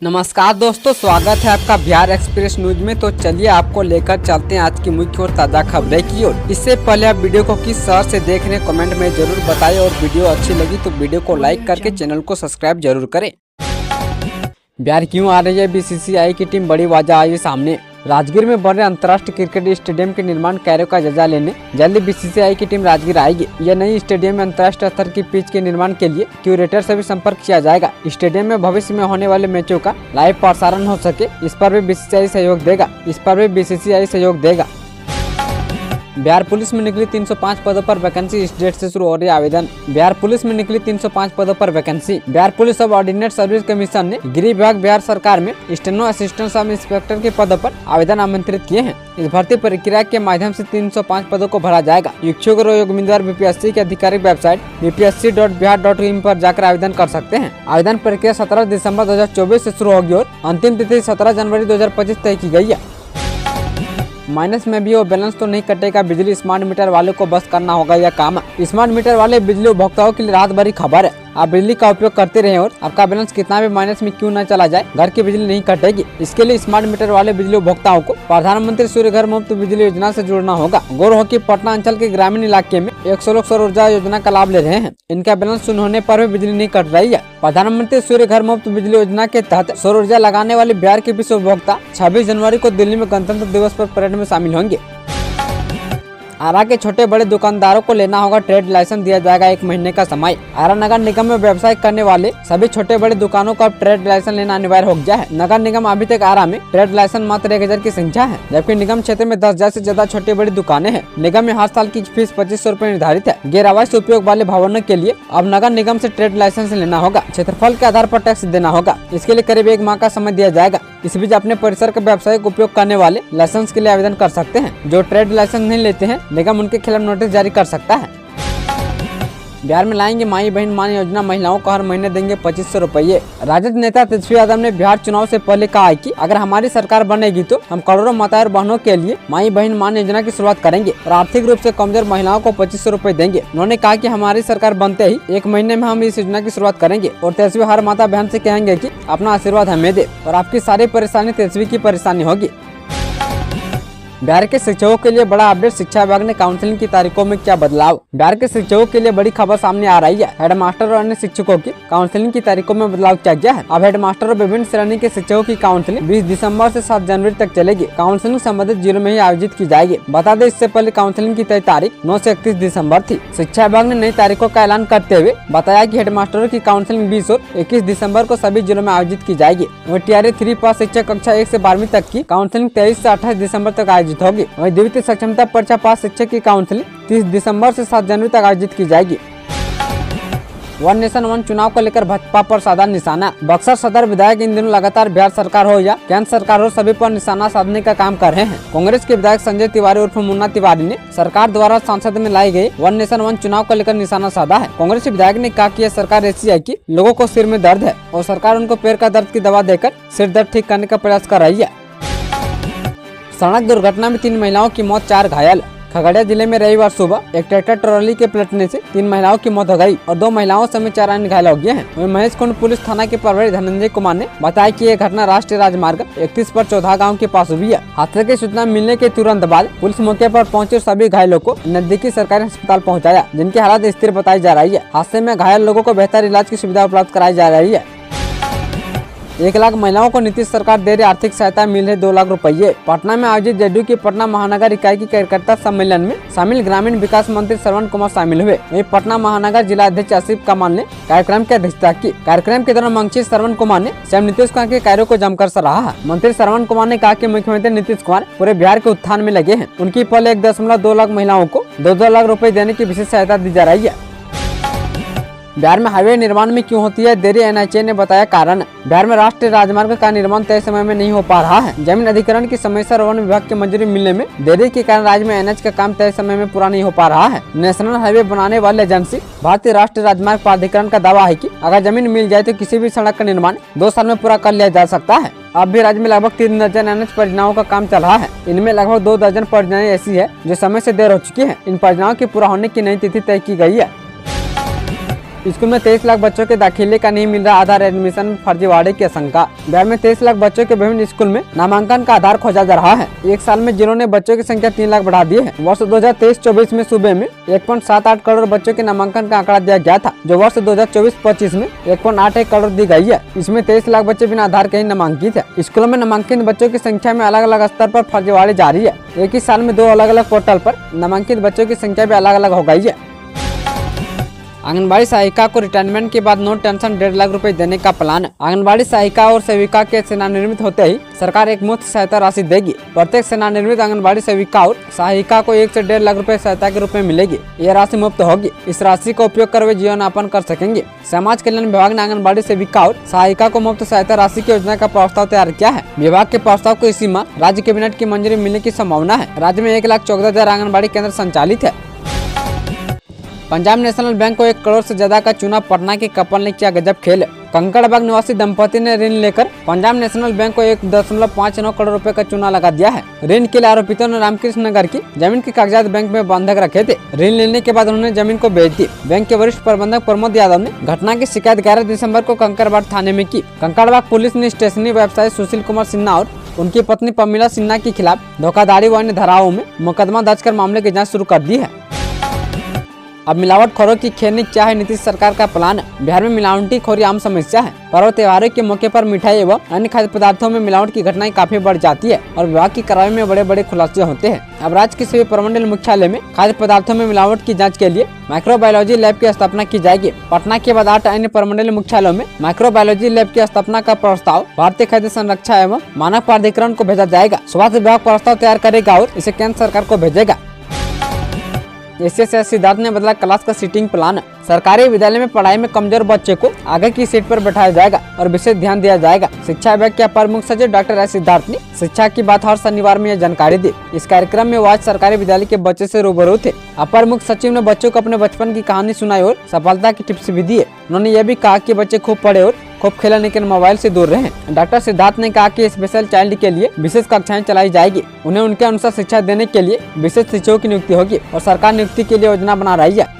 नमस्कार दोस्तों, स्वागत है आपका बिहार एक्सप्रेस न्यूज में। तो चलिए आपको लेकर चलते हैं आज की मुख्य और ताज़ा खबरें की ओर। इससे पहले आप वीडियो को किस शहर से देख रहे हैं कमेंट में जरूर बताएं और वीडियो अच्छी लगी तो वीडियो को लाइक करके चैनल को सब्सक्राइब जरूर करें। बिहार क्यों आ रही है बीसीसीआई की टीम, बड़ी वजह आई सामने। राजगीर में बन रहे अंतर्राष्ट्रीय क्रिकेट स्टेडियम के निर्माण कार्यों का जायजा लेने जल्दी बीसीसीआई की टीम राजगीर आएगी। यह नई स्टेडियम में अंतर्राष्ट्रीय स्तर की पिच के निर्माण के लिए क्यूरेटर से भी संपर्क किया जाएगा। स्टेडियम में भविष्य में होने वाले मैचों का लाइव प्रसारण हो सके, इस पर भी बीसीसीआई सहयोग देगा। बिहार पुलिस में निकली 305 पदों पर वैकेंसी, इस डेट से शुरू हो रही आवेदन। बिहार पुलिस में निकली 305 पदों पर वैकेंसी। बिहार पुलिस सब ऑर्डिनेट सर्विस कमीशन ने गृह विभाग बिहार सरकार में स्टेनो असिस्टेंट सब इंस्पेक्टर के पदों पर आवेदन आमंत्रित किए हैं। इस भर्ती प्रक्रिया के माध्यम से 305 पदों को भरा जाएगा। इच्छुक और योग्य उम्मीदवार बीपीएससी की आधिकारिक वेबसाइट bpsc.bihar.in पर जाकर आवेदन कर सकते हैं। आवेदन प्रक्रिया 17 दिसंबर 2024 से शुरू होगी और अंतिम तिथि 17 जनवरी 2025 तय की गई है। माइनस में भी वो बैलेंस तो नहीं कटेगा, बिजली स्मार्ट मीटर वालों को बस करना होगा यह काम। स्मार्ट मीटर वाले बिजली उपभोक्ताओं के लिए राहत भरी खबर है। आप बिजली का उपयोग करते रहें और आपका बैलेंस कितना भी माइनस में क्यों न चला जाए, घर की बिजली नहीं कटेगी। इसके लिए स्मार्ट मीटर वाले बिजली उपभोक्ताओं को प्रधानमंत्री सूर्य घर मुफ्त बिजली योजना से जुड़ना होगा। गौर हो कि पटना अंचल के ग्रामीण इलाके में 100 लोग सौर ऊर्जा योजना का लाभ ले रहे हैं। इनका बैलेंस शून्य होने पर भी बिजली नहीं कट रही है। प्रधानमंत्री सूर्य घर मुफ्त बिजली योजना के तहत सौर ऊर्जा लगाने वाले बिहार के 20 उपभोक्ता 26 जनवरी को दिल्ली में गणतंत्र दिवस पर परेड में शामिल होंगे। आरा के छोटे बड़े दुकानदारों को लेना होगा ट्रेड लाइसेंस, दिया जाएगा 1 महीने का समय। आरा नगर निगम में व्यवसाय करने वाले सभी छोटे बड़े दुकानों को अब ट्रेड लाइसेंस लेना अनिवार्य हो गया है। नगर निगम अभी तक आरा में ट्रेड लाइसेंस मात्र 1000 की संख्या है, जबकि निगम क्षेत्र में 10,000 से ज्यादा छोटी बड़ी दुकानें हैं। निगम में हर साल की फीस 2500 रुपए निर्धारित है। गैर आवास उपयोग वाले भवनों के लिए अब नगर निगम से ट्रेड लाइसेंस लेना होगा। क्षेत्रफल के आधार पर टैक्स देना होगा। इसके लिए करीब 1 माह का समय दिया जाएगा। इस बीच अपने परिसर का व्यावसायिक उपयोग करने वाले लाइसेंस के लिए आवेदन कर सकते हैं। जो ट्रेड लाइसेंस नहीं लेते हैं, निगम उनके खिलाफ नोटिस जारी कर सकता है। बिहार में लाएंगे माई बहन मान योजना, महिलाओं को हर महीने देंगे 2500 रुपये। राजद नेता तेजस्वी यादव ने बिहार चुनाव से पहले कहा है कि अगर हमारी सरकार बनेगी तो हम करोड़ों माताएं और बहनों के लिए माई बहन मान योजना की शुरुआत करेंगे और आर्थिक रूप से कमजोर महिलाओं को 2500 रुपये देंगे। उन्होंने कहा कि हमारी सरकार बनते ही 1 महीने में हम इस योजना की शुरुआत करेंगे और तेजस्वी हर माता बहन से कहेंगे कि अपना आशीर्वाद हमें दे और आपकी सारी परेशानी तेजस्वी की परेशानी होगी। बिहार के शिक्षकों के लिए बड़ा अपडेट, शिक्षा विभाग ने काउंसलिंग की तारीखों में क्या बदलाव। बिहार के शिक्षकों के लिए बड़ी खबर सामने आ रही है। हेडमास्टर और अन्य शिक्षकों की काउंसलिंग की तारीखों में बदलाव किया गया है। अब हेडमास्टर और विभिन्न श्रेणी के शिक्षकों की काउंसलिंग 20 दिसंबर से 7 जनवरी तक चलेगी। काउंसलिंग संबंधित जिलों में ही आयोजित की जाएगी। बता दें, इससे पहले काउंसलिंग की तय तारीख 9 से 31 दिसंबर थी। शिक्षा विभाग ने नई तारीखों का ऐलान करते हुए बताया कि हेडमास्टरों की काउंसलिंग 20 और 21 दिसंबर को सभी जिलों में आयोजित की जाएगी। वहीं TRA 3 पास शिक्षक कक्षा 1 से 12वीं तक की काउंसलिंग 23 से 28 दिसंबर तक आयोजित होगी। वहीं सक्षमता परीक्षा पास शिक्षक की काउंसलिंग 30 दिसंबर से 7 जनवरी तक आयोजित की जाएगी। वन नेशन वन चुनाव को लेकर भाजपा पर साधा निशाना। बक्सर सदर विधायक इन दिनों लगातार बिहार सरकार हो या केंद्र सरकार हो, सभी पर निशाना साधने का काम कर रहे हैं। कांग्रेस के विधायक संजय तिवारी उर्फ मुन्ना तिवारी ने सरकार द्वारा संसद में लाई गई वन नेशन वन चुनाव को लेकर निशाना साधा है। कांग्रेस विधायक ने कहा कि यह सरकार ऐसी है कि लोगों को सिर में दर्द है और सरकार उनको पैर का दर्द की दवा देकर सिर दर्द ठीक करने का प्रयास कर रही है। सड़क दुर्घटना में 3 महिलाओं की मौत, 4 घायल। खगड़िया जिले में रविवार सुबह एक ट्रैक्टर ट्रॉली के पलटने से 3 महिलाओं की मौत हो गई और 2 महिलाओं समेत 4 अन्य घायल हो गए हैं। वहीं महेश कुंड पुलिस थाना के प्रभारी धनंजय कुमार ने बताया कि यह घटना राष्ट्रीय राजमार्ग 31 पर चौधा गांव के पास हुई है। हादसे की सूचना मिलने के तुरंत बाद पुलिस मौके पर पहुंची और सभी घायलों को नजदीकी सरकारी अस्पताल पहुँचाया, जिनकी हालत स्थिर बताई जा रही है। हादसे में घायल लोगों को बेहतर इलाज की सुविधा उपलब्ध कराई जा रही है। 1 लाख महिलाओं को नीतीश सरकार दे रही आर्थिक सहायता, मिल रहे 2 लाख रुपये। पटना में आयोजित जेडीयू की पटना महानगर इकाई की कार्यकर्ता सम्मेलन में शामिल ग्रामीण विकास मंत्री श्रवण कुमार शामिल हुए। वहीं पटना महानगर जिला अध्यक्ष आसिफ कमाल ने कार्यक्रम की अध्यक्षता की। कार्यक्रम के दौरान मंत्री श्रवण कुमार ने सीएम नीतीश कुमार के कार्यों को जमकर सराहा। मंत्री श्रवण कुमार ने कहा कि मुख्यमंत्री नीतीश कुमार पूरे बिहार के उत्थान में लगे हैं। उनकी पहले 1.2 लाख महिलाओं को 2-2 लाख रुपए देने की विशेष सहायता दी जा रही है। बिहार में हाईवे निर्माण में क्यों होती है देरी, NHA ने बताया कारण। बिहार में राष्ट्रीय राजमार्ग का निर्माण तय समय में नहीं हो पा रहा है। जमीन अधिग्रहण की समस्या और वन विभाग की मंजूरी मिलने में देरी के कारण राज्य में NH का काम तय समय में पूरा नहीं हो पा रहा है। नेशनल हाईवे बनाने वाले एजेंसी भारतीय राष्ट्रीय राजमार्ग प्राधिकरण का दावा है कि अगर जमीन मिल जाए तो किसी भी सड़क का निर्माण 2 साल में पूरा कर लिया जा सकता है। अब भी राज्य में लगभग 3 दर्जन NH परियोजनाओं का काम चल रहा है। इनमें लगभग 2 दर्जन परियोजनाएं ऐसी है जो समय से देर हो चुकी है। इन परियोजनाओं की पूरा होने की नई तिथि तय की गई है। स्कूल में 23 लाख बच्चों के दाखिले का नहीं मिल रहा आधार, एडमिशन में फर्जीवाड़े की आशंका। बिहार में 23 लाख बच्चों के विभिन्न स्कूल में नामांकन का आधार खोजा जा रहा है। एक साल में जिलों ने बच्चों की संख्या 3 लाख बढ़ा दी है। वर्ष 2023-24 में सूबे में 1.78 करोड़ बच्चों के नामांकन का आंकड़ा दिया गया था, जो वर्ष 2024-25 में 1.81 करोड़ दी गई है। इसमें 23 लाख बच्चे बिना आधार के ही नामांकित है। स्कूलों में नामांकित बच्चों की संख्या में अलग अलग स्तर पर फर्जीवाड़े जारी है। एक ही साल में 2 अलग अलग पोर्टल पर नामांकित बच्चों की संख्या भी अलग अलग हो गई है। आंगनबाड़ी सहायिका को रिटायरमेंट के बाद नो टेंशन 1.5 लाख रुपए देने का प्लान। आंगनबाड़ी सहायिका और सेविका के सेवानिवृत्त होते ही सरकार एक मुफ्त सहायता राशि देगी। प्रत्येक सेवानिवृत्त आंगनबाड़ी सेविका और सहायिका को 1 से 1.5 लाख रुपए सहायता के रूप में मिलेगी। यह राशि मुफ्त होगी। इस राशि का उपयोग कर वे जीवन यापन कर सकेंगे। समाज कल्याण विभाग ने आंगनबाड़ी सेविका और सहायिका को मुफ्त सहायता राशि की योजना का प्रस्ताव तैयार किया है। विभाग के प्रस्ताव को इसी माह राज्य कैबिनेट की मंजूरी मिलने की संभावना है। राज्य में 1,14,000 आंगनबाड़ी केंद्र संचालित है। पंजाब नेशनल बैंक को 1 करोड़ से ज्यादा का चूना, पटना के कपल ने किया गजब खेल। कंकड़बाग निवासी दंपति ने ऋण लेकर पंजाब नेशनल बैंक को 1.59 करोड़ रुपए का चूना लगा दिया है। ऋण के लिए आरोपितों ने रामकृष्ण नगर की जमीन के कागजात बैंक में बंधक रखे थे। ऋण लेने के बाद उन्होंने जमीन को बेच दी। बैंक के वरिष्ठ प्रबंधक प्रमोद यादव ने घटना की शिकायत 11 दिसंबर को कंकड़बाग थाने में की। कंकड़बाग पुलिस ने स्टेशनरी व्यवसायी सुशील कुमार सिन्हा और उनकी पत्नी पमीला सिन्हा के खिलाफ धोखाधड़ी व अन्य धाराओं में मुकदमा दर्ज कर मामले की जाँच शुरू कर दी है। अब मिलावटखोरों की खेलने क्या है नीतीश सरकार का प्लान। बिहार में मिलावटीखोरी आम समस्या है। पर्व त्योहारों के मौके पर मिठाई एवं अन्य खाद्य पदार्थों में मिलावट की घटनाएं काफी बढ़ जाती है और विभाग की कार्रवाई में बड़े बड़े खुलासे होते हैं। अब राज्य के सभी प्रमंडल मुख्यालय में खाद्य पदार्थों में मिलावट की जाँच के लिए माइक्रोबायोलॉजी लैब की स्थापना की जाएगी। पटना के बाद 8 अन्य प्रमंडल मुख्यालयों में माइक्रोबायोलॉजी लैब की स्थापना का प्रस्ताव भारतीय खाद्य संरक्षा एवं मानक प्राधिकरण को भेजा जाएगा। स्वास्थ्य विभाग प्रस्ताव तैयार करेगा और इसे केंद्र सरकार को भेजेगा। एसएसएस सिद्धार्थ ने बदला क्लास का सीटिंग प्लान। सरकारी विद्यालय में पढ़ाई में कमजोर बच्चे को आगे की सीट पर बैठाया जाएगा और विशेष ध्यान दिया जाएगा। शिक्षा विभाग के अपर मुख्य सचिव डॉक्टर एस सिद्धार्थ ने शिक्षा की बात हर शनिवार में यह जानकारी दी। इस कार्यक्रम में वो आज सरकारी विद्यालय के बच्चे से रूबरू थे। अपर मुख्य सचिव ने बच्चों को अपने बचपन की कहानी सुनाई और सफलता की टिप्स भी दिए। उन्होंने यह भी कहा कि बच्चे खूब पढ़े और खूब खेला, लेकिन मोबाइल से दूर रहें। डॉक्टर सिद्धार्थ ने कहा कि स्पेशल चाइल्ड के लिए विशेष कक्षाएं चलाई जाएगी। उन्हें उनके अनुसार शिक्षा देने के लिए विशेष शिक्षकों की नियुक्ति होगी और सरकार नियुक्ति के लिए योजना बना रही है।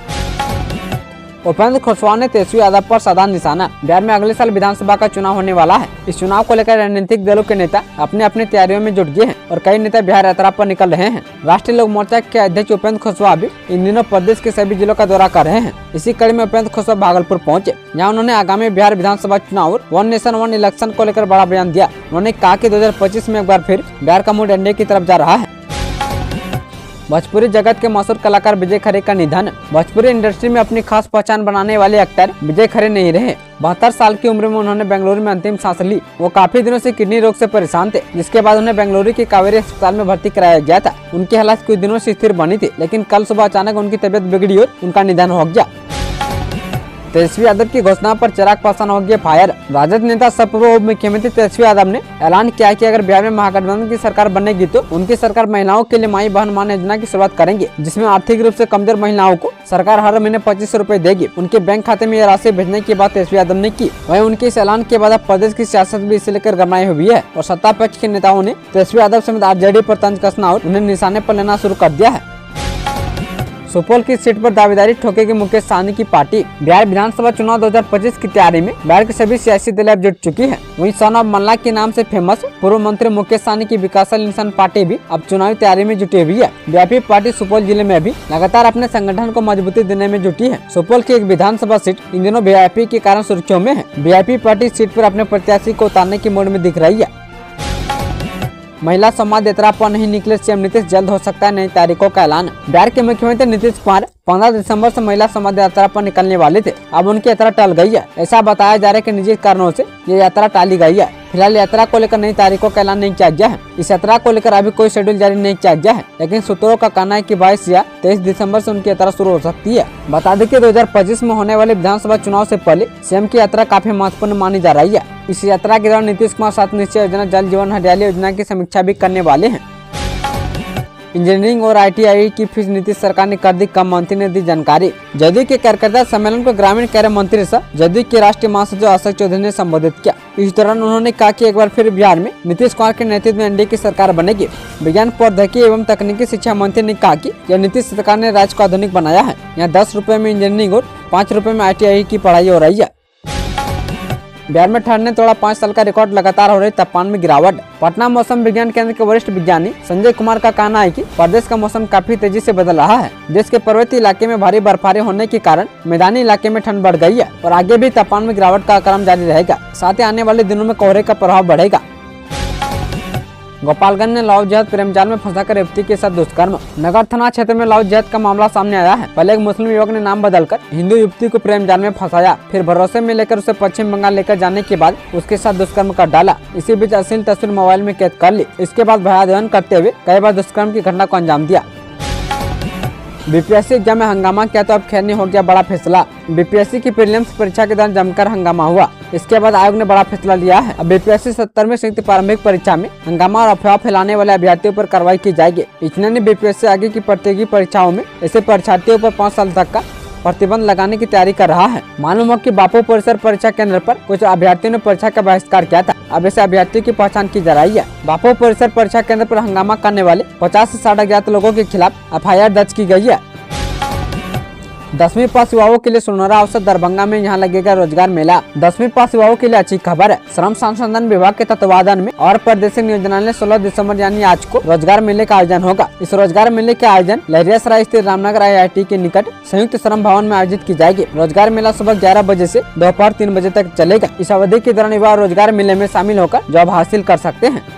उपेंद्र कुशवाहा ने तेजस्वी यादव पर साधा निशाना। बिहार में अगले साल विधानसभा का चुनाव होने वाला है। इस चुनाव को लेकर राजनीतिक दलों के नेता अपने अपनी तैयारियों में जुट गए हैं और कई नेता बिहार यात्रा पर निकल रहे हैं। राष्ट्रीय लोक मोर्चा के अध्यक्ष उपेंद्र कुशवाहा भी इन दिनों प्रदेश के सभी जिलों का दौरा कर रहे हैं। इसी कड़ी में उपेंद्र कुशवाहा भागलपुर पहुंचे, जहां उन्होंने आगामी बिहार विधानसभा चुनाव और वन नेशन वन इलेक्शन को लेकर बड़ा बयान दिया। उन्होंने कहा कि 2025 में एक बार फिर बिहार का मूड एनडीए की तरफ जा रहा है। भोजपुरी जगत के मशहूर कलाकार विजय खरे का निधन। भोजपुरी इंडस्ट्री में अपनी खास पहचान बनाने वाले एक्टर विजय खरे नहीं रहे। 72 साल की उम्र में उन्होंने बेंगलुरु में अंतिम सांस ली। वो काफी दिनों से किडनी रोग से परेशान थे, जिसके बाद उन्हें बेंगलुरु के कावेरी अस्पताल में भर्ती कराया गया था। उनकी हालत कुछ दिनों से स्थिर बनी थी, लेकिन कल सुबह अचानक उनकी तबीयत बिगड़ी और उनका निधन हो गया। तेजस्वी यादव की घोषणा पर चिराग पासवान हो गए फायर। राजद नेता सह पूर्व उप मुख्यमंत्री तेजस्वी यादव ने ऐलान किया कि अगर बिहार में महागठबंधन की सरकार बनेगी तो उनकी सरकार महिलाओं के लिए माई बहन मान योजना की शुरुआत करेंगे, जिसमें आर्थिक रूप से कमजोर महिलाओं को सरकार हर महीने 2500 रुपए देगी। उनके बैंक खाते में यह राशि भेजने की बात तेजस्वी यादव ने की। वहीं उनके इस ऐलान के बाद अब प्रदेश की सियासत भी इसे लेकर गरमाई हुई है और सत्ता पक्ष के नेताओं ने तेजस्वी यादव समेत आरजेडी पर तंज कसना और उन्हें निशाने पर लेना शुरू कर दिया है। सुपौल की सीट पर दावेदारी ठोकेगी मुकेश सहनी की पार्टी। बिहार विधानसभा चुनाव 2025 की तैयारी में बिहार के सभी सियासी दल अब जुट चुकी है। वहीं सन ऑफ मल्ला के नाम से फेमस पूर्व मंत्री मुकेश सहनी की विकासशील इंसान पार्टी भी अब चुनावी तैयारी में जुटी हुई है। बीआईपी पार्टी सुपौल जिले में भी लगातार अपने संगठन को मजबूती देने में जुटी है। सुपौल की एक विधानसभा सीट इन दिनों बीआईपी के कारण सुर्खियों में है। बीआईपी पार्टी सीट पर अपने प्रत्याशी को उतारने की मोड़ में दिख रही है। महिला संवाद यात्रा पर नहीं निकले सीएम नीतीश, जल्द हो सकता है नई तारीखों का ऐलान। बिहार के मुख्यमंत्री नीतीश कुमार 15 दिसंबर से महिला संवाद यात्रा पर निकलने वाले थे। अब उनकी यात्रा टल गई है। ऐसा बताया जा रहा है कि निजी कारणों से ये यात्रा टाली गई है। फिलहाल यात्रा को लेकर नई तारीखों का ऐलान नहीं किया गया है। इस यात्रा को लेकर अभी कोई शेड्यूल जारी नहीं किया गया है, लेकिन सूत्रों का कहना है कि 22 या 23 दिसंबर से उनकी यात्रा शुरू हो सकती है। बता दें कि 2025 में होने वाले विधानसभा चुनाव से पहले सीएम की यात्रा काफी महत्वपूर्ण मानी जा रही है। इस यात्रा के दौरान नीतीश कुमार 7 निश्चय योजना, जल जीवन हरियाली योजना की समीक्षा भी करने वाले हैं। इंजीनियरिंग और ITI की फीस नीतीश सरकार ने कर दी कम, मंत्री ने दी जानकारी। जदयू के कार्यकर्ता सम्मेलन को ग्रामीण कार्य मंत्री सह जदयू के राष्ट्रीय महासचिव अशोक चौधरी ने संबोधित किया। इस दौरान उन्होंने कहा कि एक बार फिर बिहार में नीतीश कुमार के नेतृत्व में NDA की सरकार बनेगी। विज्ञान, प्रौद्योगिकी एवं तकनीकी शिक्षा मंत्री ने कहा कि यह नीतीश सरकार ने राज्य को आधुनिक बनाया है। यहाँ 10 रुपए में इंजीनियरिंग और 5 रुपए में ITI की पढ़ाई हो रही है। बिहार में ठंड ने तोड़ा 5 साल का रिकॉर्ड, लगातार हो रही तापमान में गिरावट। पटना मौसम विज्ञान केंद्र के वरिष्ठ विज्ञानी संजय कुमार का कहना है कि प्रदेश का मौसम काफी तेजी से बदल रहा है। देश के पर्वतीय इलाके में भारी बर्फबारी होने के कारण मैदानी इलाके में ठंड बढ़ गई है और आगे भी तापमान में गिरावट का क्रम जारी रहेगा। साथ ही आने वाले दिनों में कोहरे का प्रभाव बढ़ेगा। गोपालगंज में लव जिहाद, प्रेमजाल में फंसाकर युवती के साथ दुष्कर्म। नगर थाना क्षेत्र में लव जिहाद का मामला सामने आया है। पहले एक मुस्लिम युवक ने नाम बदलकर हिंदू युवती को प्रेमजाल में फंसाया, फिर भरोसे में लेकर उसे पश्चिम बंगाल लेकर जाने के बाद उसके साथ दुष्कर्म कर डाला। इसी बीच अश्लील तस्वीर मोबाइल में कैद कर ली। इसके बाद भयादहन करते हुए कई बार दुष्कर्म की घटना को अंजाम दिया। BPSC एग्जाम में हंगामा किया तो अब खैर नहीं हो गया बड़ा फैसला। BPSC की प्रीलिम्स परीक्षा के दौरान जमकर हंगामा हुआ। इसके बाद आयोग ने बड़ा फैसला लिया है। अब BPSC 70वीं संयुक्त प्रारंभिक परीक्षा में हंगामा और अफवाह फैलाने वाले अभ्यर्थियों पर कार्रवाई की जाएगी। इचना ने BPSC आगे की प्रतियोगी परीक्षाओं में ऐसे परीक्षार्थियों पर 5 साल तक का प्रतिबंध लगाने की तैयारी कर रहा है। मालूम हो कि बापू परिसर परीक्षा केंद्र पर कुछ अभ्यर्थियों ने परीक्षा का बहिष्कार किया था। अब ऐसे अभ्यर्थियों की पहचान की जा रही है। बापू परिसर परीक्षा केंद्र पर हंगामा करने वाले 50 से 60 अज्ञात लोगों के खिलाफ FIR दर्ज की गई है। 10वीं पास युवाओं के लिए सुनहरा अवसर, दरभंगा में यहाँ लगेगा रोजगार मेला। 10वीं पास युवाओं के लिए अच्छी खबर है। श्रम संसाधन विभाग के तत्वावधान में और प्रादेशिक नियोजनालय 16 दिसंबर यानी आज को रोजगार मेले का आयोजन होगा। इस रोजगार मेले का आयोजन लहरियासराय स्थित रामनगर IIT के निकट संयुक्त श्रम भवन में आयोजित की जाएगी। रोजगार मेला सुबह 11 बजे से दोपहर 3 बजे तक चलेगा। इस अवधि के दौरान युवा रोजगार मेले में शामिल होकर जॉब हासिल कर सकते हैं।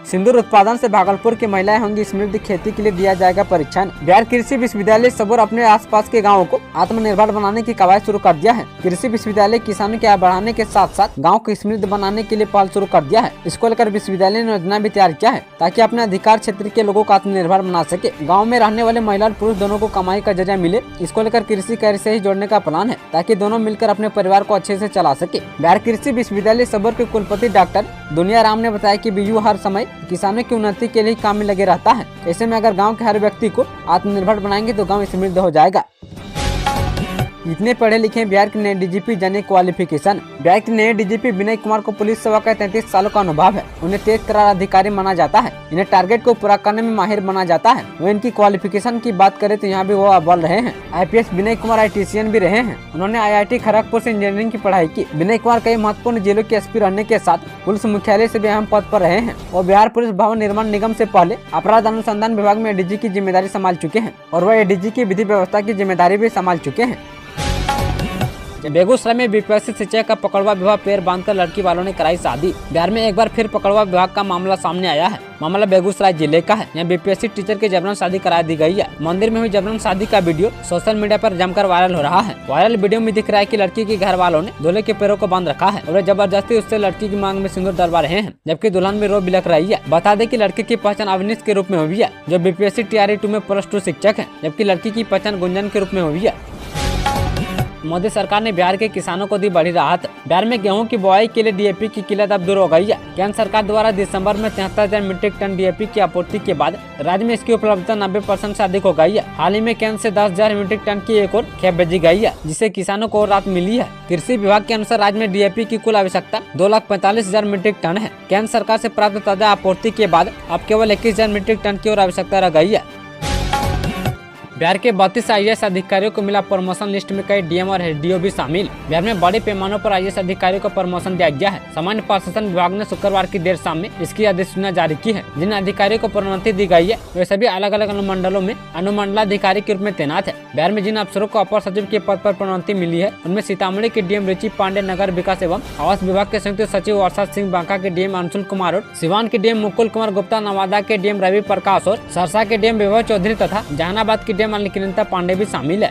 सिंदूर उत्पादन से भागलपुर की महिलाएं होंगी समृद्ध, खेती के लिए दिया जाएगा परीक्षण। बिहार कृषि विश्वविद्यालय सबौर अपने आसपास के गांवों को आत्मनिर्भर बनाने की कवायद शुरू कर दिया है। कृषि विश्वविद्यालय किसानों की आय बढ़ाने के साथ साथ गांव को समृद्ध बनाने के लिए पहल शुरू कर दिया है। इसको लेकर विश्वविद्यालय ने योजना भी तैयार किया है ताकि अपने अधिकार क्षेत्र के लोगों को आत्मनिर्भर बना सके। गाँव में रहने वाले महिला और पुरुष दोनों को कमाई का जरिया मिले। इसको लेकर कृषि कार्य से ही जोड़ने का प्लान है ताकि दोनों मिलकर अपने परिवार को अच्छे से चला सके। बिहार कृषि विश्वविद्यालय सबौर के कुलपति डॉक्टर दुनिया राम ने बताया कि बीयू हर समय किसानों की उन्नति के लिए काम में लगे रहता है। ऐसे में अगर गांव के हर व्यक्ति को आत्मनिर्भर बनाएंगे तो गांव समृद्ध हो जाएगा। इतने पढ़े लिखे बिहार के नए DGP जाने क्वालिफिकेशन। बिहार के नए DGP विनय कुमार को पुलिस सेवा का 33 सालों का अनुभव है। उन्हें तेज तर्रार अधिकारी माना जाता है। इन्हें टारगेट को पूरा करने में माहिर माना जाता है। वो इनकी क्वालिफिकेशन की बात करें तो यहाँ भी वो अव्वल रहे हैं। IPS विनय कुमार ITCN भी रहे हैं। उन्होंने IIT खड़गपुर से इंजीनियरिंग की पढ़ाई की। विनय कुमार कई महत्वपूर्ण जिलों के SP रहने के साथ पुलिस मुख्यालय से भी अहम पद पर रहे हैं। वो बिहार पुलिस भवन निर्माण निगम से पहले अपराध अनुसंधान विभाग में ADG की जिम्मेदारी संभाल चुके हैं और वह ADG की विधि व्यवस्था की जिम्मेदारी भी संभाल चुके हैं। बेगूसराय में BPSC शिक्षक का पकड़वा विवाह, पैर बांधकर लड़की वालों ने कराई शादी। बिहार में एक बार फिर पकड़वा विवाह का मामला सामने आया है। मामला बेगूसराय जिले का है। यहाँ BPSC टीचर के जबरन शादी करा दी गई है। मंदिर में हुई जबरन शादी का वीडियो सोशल मीडिया पर जमकर वायरल हो रहा है। वायरल वीडियो में दिख रहा है कि लड़की के घर वालों ने दूल्हे के पैरों को बांध रखा है और जबरदस्ती उससे लड़की की मांग में सिंदूर डलवा रहे हैं, जबकि दुल्हन में रो बिलक रही है। बता दें कि लड़की की पहचान अवनीश के रूप में हुई है, जो BPSC TRE 2 में +2 शिक्षक है, जबकि लड़की की पहचान गुंजन के रूप में हुई है। मोदी सरकार ने बिहार के किसानों को दी बड़ी राहत। बिहार में गेहूं की बुआई के लिए DAP की किल्लत अब दूर हो गई है। केंद्र सरकार द्वारा दिसंबर में 73,000 मीट्रिक टन DAP की आपूर्ति के बाद राज्य में इसकी उपलब्धता 90% से अधिक हो गई है। हाल ही में केंद्र से 10,000 मीट्रिक टन की एक और खेप भेजी गई है, जिससे किसानों को और राहत मिली है। कृषि विभाग के अनुसार राज्य में DAP की कुल आवश्यकता 2,45,000 मीट्रिक टन है। केंद्र सरकार से प्राप्त ताजा आपूर्ति के बाद अब केवल 21,000 मीट्रिक टन की और आवश्यकता रह गई है। बिहार के 32 IAS अधिकारियों को मिला प्रमोशन, लिस्ट में कई DM और SDO भी शामिल। बिहार में बड़े पैमाने पर IAS अधिकारियों को प्रमोशन दिया गया है। सामान्य प्रशासन विभाग ने शुक्रवार की देर शाम में इसकी अधिसूचना जारी की है। जिन अधिकारियों को प्रोन्नति दी गई है वे सभी अलग अलग अनुमंडलों में अनुमंडलाधिकारी के रूप में तैनात है। बिहार में जिन अफसरों को अपर सचिव के पद पर प्रोन्नति मिली है उनमें सीतामढ़ी के DM रुचि पांडे, नगर विकास एवं आवास विभाग के संयुक्त सचिव अरशद सिंह, बांका के DM अंशुल कुमार और सिवान के DM मुकुल कुमार गुप्ता, नवादा के DM रवि प्रकाश और सहरसा के DM वैभव चौधरी तथा जहानाबाद के DM अनिकिता पांडे भी शामिल है।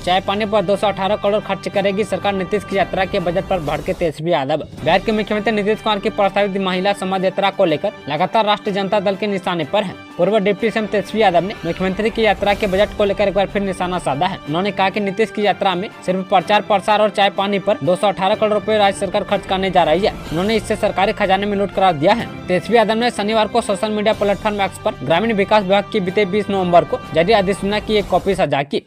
चाय पानी पर 218 करोड़ खर्च करेगी सरकार, नीतीश की यात्रा के बजट पर भड़के तेजस्वी यादव। बिहार के मुख्यमंत्री नीतीश कुमार की प्रस्तावित महिला समाज यात्रा को लेकर लगातार राष्ट्रीय जनता दल के निशाने पर है। पूर्व डिप्टी सीएम तेजस्वी यादव ने मुख्यमंत्री की यात्रा के बजट को लेकर एक बार फिर निशाना साधा है। उन्होंने कहा कि नीतीश की यात्रा में सिर्फ प्रचार प्रसार और चाय पानी पर 218 करोड़ रुपए राज्य सरकार खर्च करने जा रही है। उन्होंने इससे सरकारी खजाने में लूट करार दिया है। तेजस्वी यादव ने शनिवार को सोशल मीडिया प्लेटफॉर्म एक्स पर ग्रामीण विकास विभाग की बीते 20 नवंबर को जारी अधिसूचना की एक कॉपी साझा की।